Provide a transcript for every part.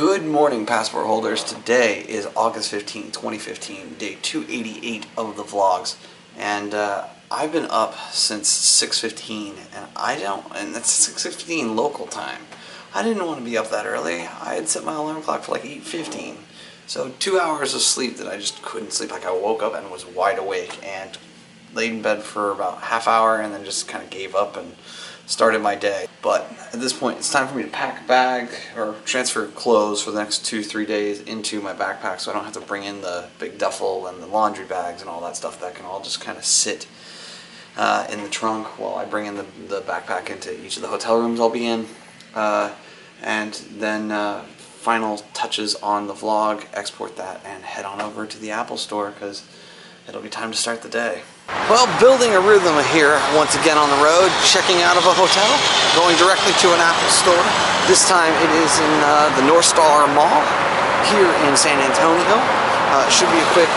Good morning, passport holders. Today is August 15, 2015, day 288 of the vlogs. And I've been up since 6:15, and that's 6:15 local time. I didn't want to be up that early. I had set my alarm clock for like 8:15. So 2 hours of sleep that I just couldn't sleep. Like, I woke up and was wide awake and laid in bed for about half hour and then just kind of gave up and started my day. But at this point, it's time for me to pack a bag or transfer clothes for the next 2-3 days into my backpack, so I don't have to bring in the big duffel and the laundry bags and all that stuff. That can all just kind of sit in the trunk while I bring in the backpack into each of the hotel rooms I'll be in. And then final touches on the vlog, export that and head on over to the Apple store because it'll be time to start the day. Well, building a rhythm here once again on the road, checking out of a hotel, going directly to an Apple store. This time it is in the North Star Mall here in San Antonio. Should be a quick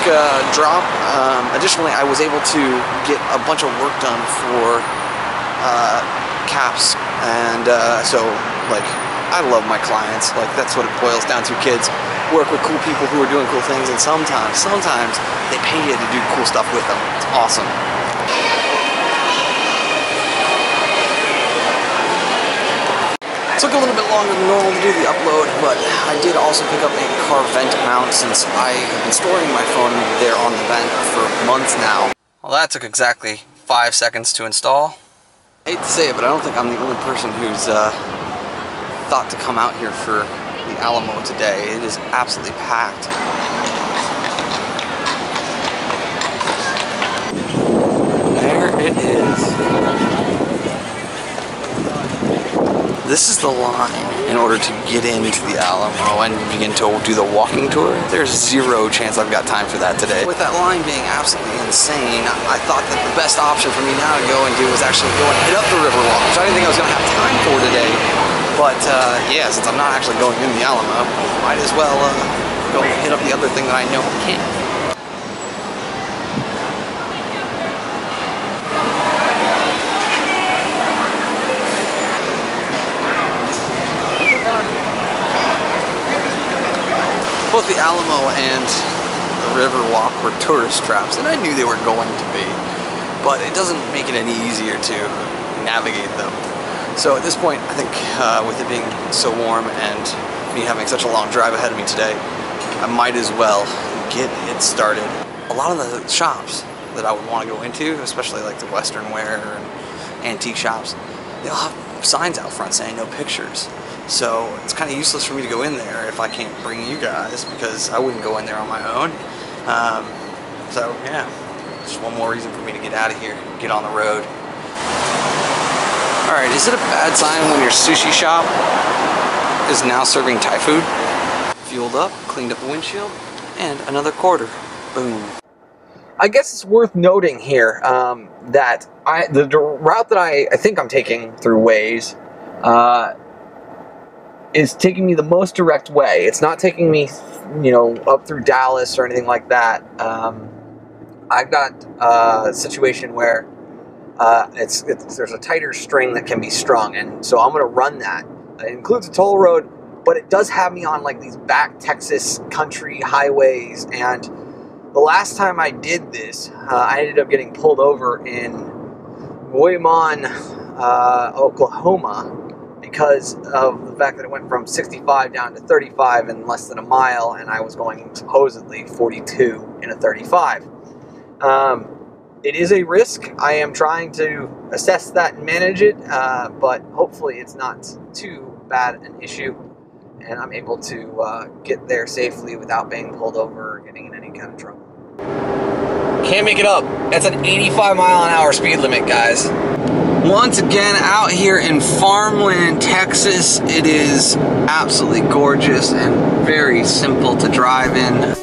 drop. Additionally, I was able to get a bunch of work done for CAPS, and so like, I love my clients. Like, that's what it boils down to, kids. Work with cool people who are doing cool things, and sometimes they pay you to do cool stuff with them. It's awesome. It took a little bit longer than normal to do the upload, but I did also pick up a car vent mount since I have been storing my phone there on the vent for months now. Well, that took exactly 5 seconds to install. I hate to say it, but I don't think I'm the only person who's thought to come out here for the Alamo today. It is absolutely packed. There it is. This is the line in order to get into the Alamo and begin to do the walking tour. There's zero chance I've got time for that today. With that line being absolutely insane, I thought that the best option for me now to go and do was actually go and hit up the Riverwalk, which I didn't think I was going to have time for today. But yeah, since I'm not actually going in the Alamo, might as well go hit up the other thing that I know I can. Both the Alamo and the Riverwalk were tourist traps, and I knew they were going to be, but it doesn't make it any easier to navigate them. So at this point, I think with it being so warm and me having such a long drive ahead of me today, I might as well get it started. A lot of the shops that I would want to go into, especially like the Western wear and antique shops, they all have signs out front saying no pictures. So it's kind of useless for me to go in there if I can't bring you guys, because I wouldn't go in there on my own. So yeah, just one more reason for me to get out of here, get on the road. Alright, is it a bad sign when your sushi shop is now serving Thai food? Fueled up, cleaned up the windshield, and another quarter. Boom. I guess it's worth noting here that the route that I think I'm taking through Waze is taking me the most direct way. It's not taking me, you know, up through Dallas or anything like that. I've got a situation where there's a tighter string that can be strung, and so I'm going to run that. It includes a toll road, but it does have me on like these back Texas country highways, and the last time I did this, I ended up getting pulled over in Louisana, Oklahoma, because of the fact that it went from 65 down to 35 in less than a mile, and I was going supposedly 42 in a 35. It is a risk. I am trying to assess that and manage it, but hopefully it's not too bad an issue, and I'm able to get there safely without being pulled over or getting in any kind of trouble. Can't make it up. That's an 85-mile-an-hour speed limit, guys. Once again, out here in farmland, Texas, it is absolutely gorgeous and very simple to drive in.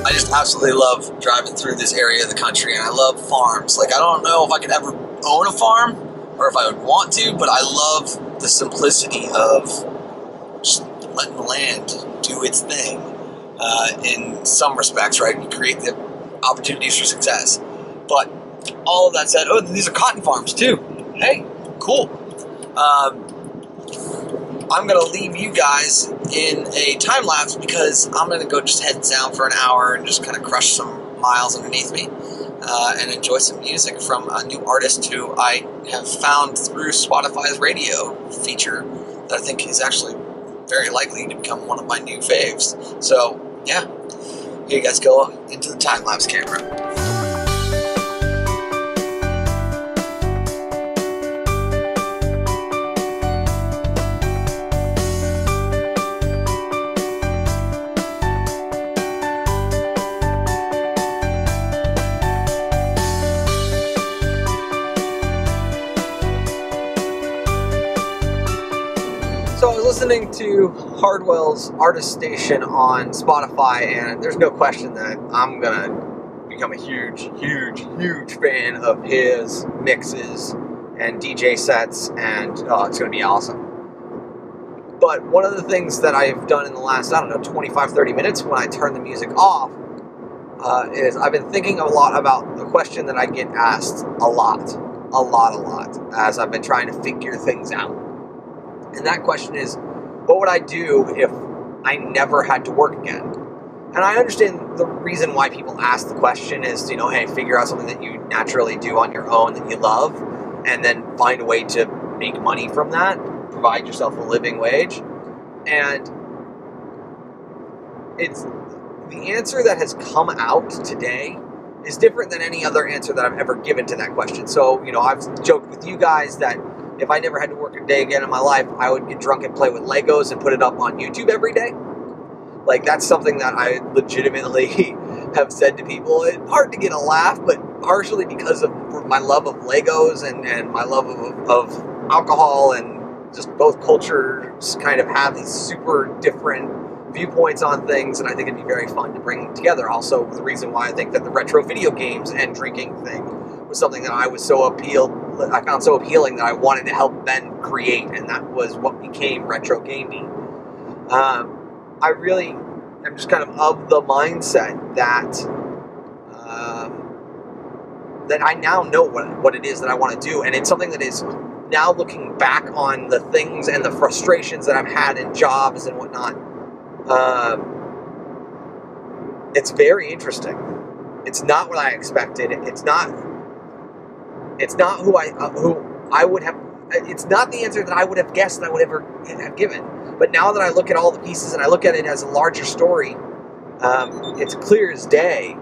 I just absolutely love driving through this area of the country, and I love farms. Like, I don't know if I could ever own a farm or if I would want to, but I love the simplicity of just letting the land do its thing in some respects, right? You create the opportunities for success. But all of that said, oh, these are cotton farms too. Hey, cool. I'm going to leave you guys in a time lapse because I'm going to go just head down for an hour and just kind of crush some miles underneath me and enjoy some music from a new artist who I have found through Spotify's radio feature that I think is actually very likely to become one of my new faves. So, yeah, here you guys go into the time lapse camera. So I was listening to Hardwell's Artist Station on Spotify, and there's no question that I'm going to become a huge fan of his mixes and DJ sets, and it's going to be awesome. But one of the things that I've done in the last, 25-30 minutes when I turn the music off is I've been thinking a lot about the question that I get asked a lot, as I've been trying to figure things out. And that question is, what would I do if I never had to work again? And I understand the reason why people ask the question is, hey, figure out something that you naturally do on your own that you love, and then find a way to make money from that, provide yourself a living wage. And it's the answer that has come out today is different than any other answer that I've ever given to that question. So, I've joked with you guys that if I never had to work a day again in my life, I would get drunk and play with Legos and put it up on YouTube every day. Like, that's something that I legitimately have said to people. It's hard to get a laugh, but partially because of my love of Legos and my love of alcohol, and just both cultures kind of have these super different viewpoints on things, and I think it'd be very fun to bring together. Also, the reason why I think that the retro video games and drinking thing was something that I found so appealing that I wanted to help Ben create, and that was what became retro gaming. I really am just kind of the mindset that that I now know what it is that I want to do, and it's something that is now looking back on the things and the frustrations that I've had in jobs and whatnot. It's very interesting. It's not what I expected. It's not who I would have. It's not the answer that I would have guessed that I would ever have given. But now that I look at all the pieces and I look at it as a larger story, it's clear as day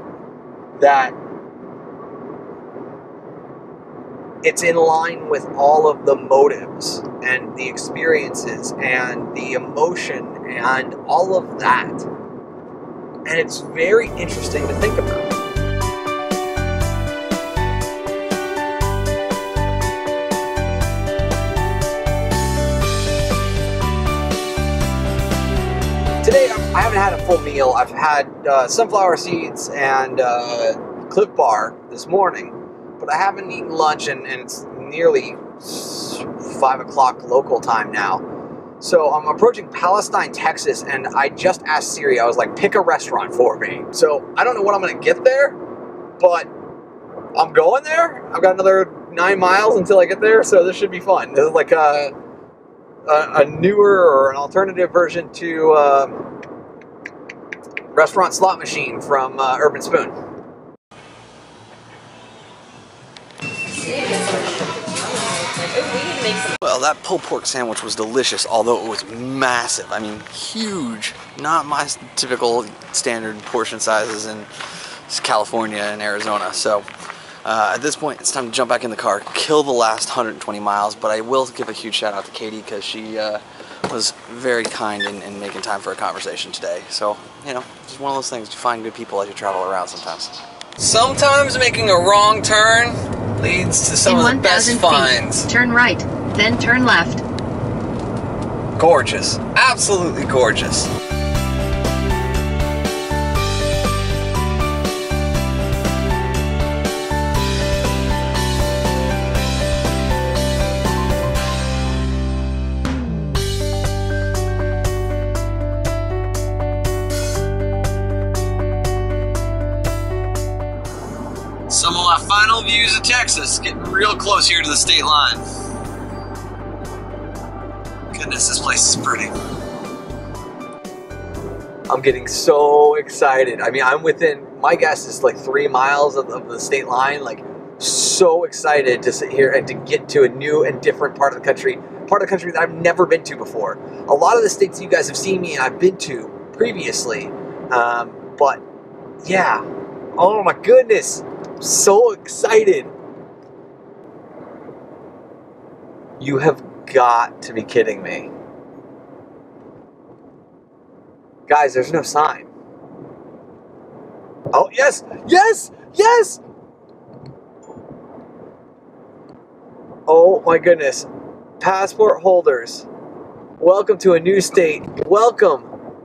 that it's in line with all of the motives and the experiences and the emotion and all of that. And it's very interesting to think about. Today, I haven't had a full meal. I've had sunflower seeds and Cliff Bar this morning, but I haven't eaten lunch, and it's nearly 5 o'clock local time now. So I'm approaching Palestine, Texas, and I just asked Siri, I was like, pick a restaurant for me. So I don't know what I'm going to get there, but I'm going there. I've got another 9 miles until I get there, so this should be fun. This is like a newer or an alternative version to Restaurant Slot Machine from Urban Spoon. Well, that pulled pork sandwich was delicious, although it was massive. I mean, huge. Not my typical standard portion sizes in California and Arizona. So at this point, it's time to jump back in the car, kill the last 120 miles. But I will give a huge shout out to Katie, because she was very kind in making time for a conversation today. So, it's one of those things. You find good people as you travel around sometimes. Sometimes making a wrong turn leads to some of the best finds. Turn right, then turn left. Gorgeous. Absolutely gorgeous. final views of Texas, getting real close here to the state line. Goodness, this place is pretty. I'm getting so excited. I mean, I'm within, my guess is like 3 miles of the state line. Like, so excited to sit here and to get to a new and different part of the country that I've never been to before. A lot of the states you guys have seen me and I've been to previously, but yeah, oh my goodness, I'm so excited. You have got to be kidding me. Guys, there's no sign. Oh, yes, yes, yes! Oh my goodness. Passport holders, welcome to a new state. Welcome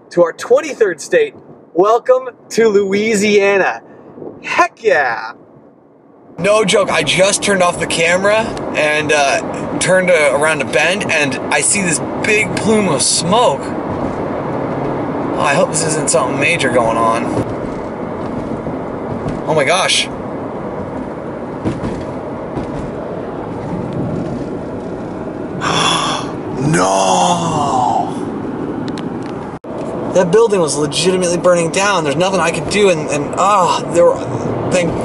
to our 23rd state. Welcome to Louisiana. Heck yeah! No joke, I just turned off the camera and turned around a bend and I see this big plume of smoke. Oh, I hope this isn't something major going on. Oh my gosh. No! That building was legitimately burning down. There's nothing I could do,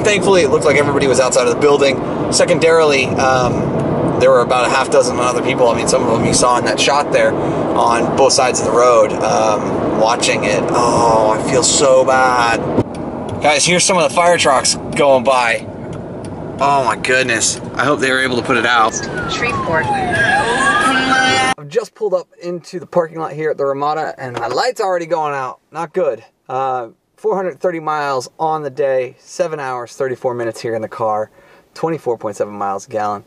thankfully it looked like everybody was outside of the building. Secondarily, there were about a half dozen other people. I mean, some of them you saw in that shot there on both sides of the road, watching it. Oh, I feel so bad. Guys, here's some of the fire trucks going by. Oh my goodness. I hope they were able to put it out. Shreveport. I've just pulled up into the parking lot here at the Ramada and my light's already going out. Not good. 430 miles on the day, 7 hours, 34 minutes here in the car, 24.7 miles a gallon.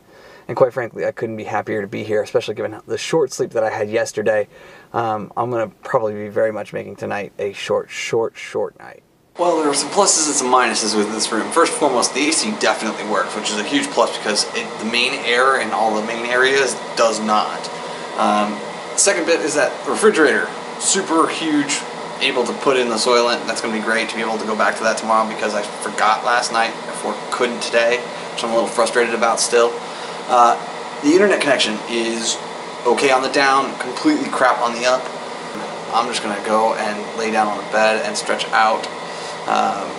And quite frankly, I couldn't be happier to be here, especially given the short sleep that I had yesterday. I'm going to probably be very much making tonight a short night. Well, there are some pluses and some minuses with this room. First and foremost, the AC definitely works, which is a huge plus because the main air in all the main areas does not. Second bit is that the refrigerator, super huge, able to put in the Soylent. That's going to be great to be able to go back to that tomorrow because I forgot last night, therefore couldn't today, which I'm a little frustrated about still. The internet connection is okay on the down, completely crap on the up. I'm just going to go and lay down on the bed and stretch out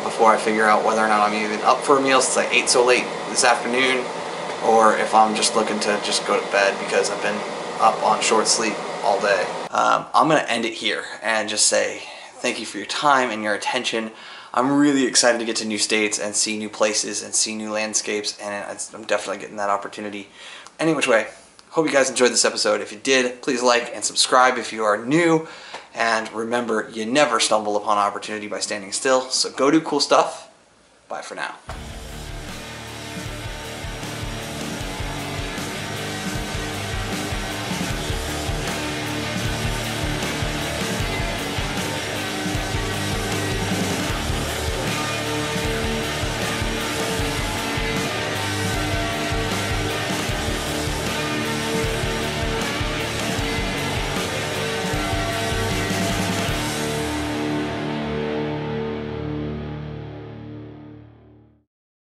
before I figure out whether or not I'm even up for a meal since I ate so late this afternoon, or if I'm just looking to just go to bed because I've been up on short sleep all day. I'm going to end it here and just say thank you for your time and your attention. I'm really excited to get to new states and see new places and see new landscapes, and I'm definitely getting that opportunity. Any which way, hope you guys enjoyed this episode. If you did, please like and subscribe if you are new. And remember, you never stumble upon opportunity by standing still, so go do cool stuff. Bye for now.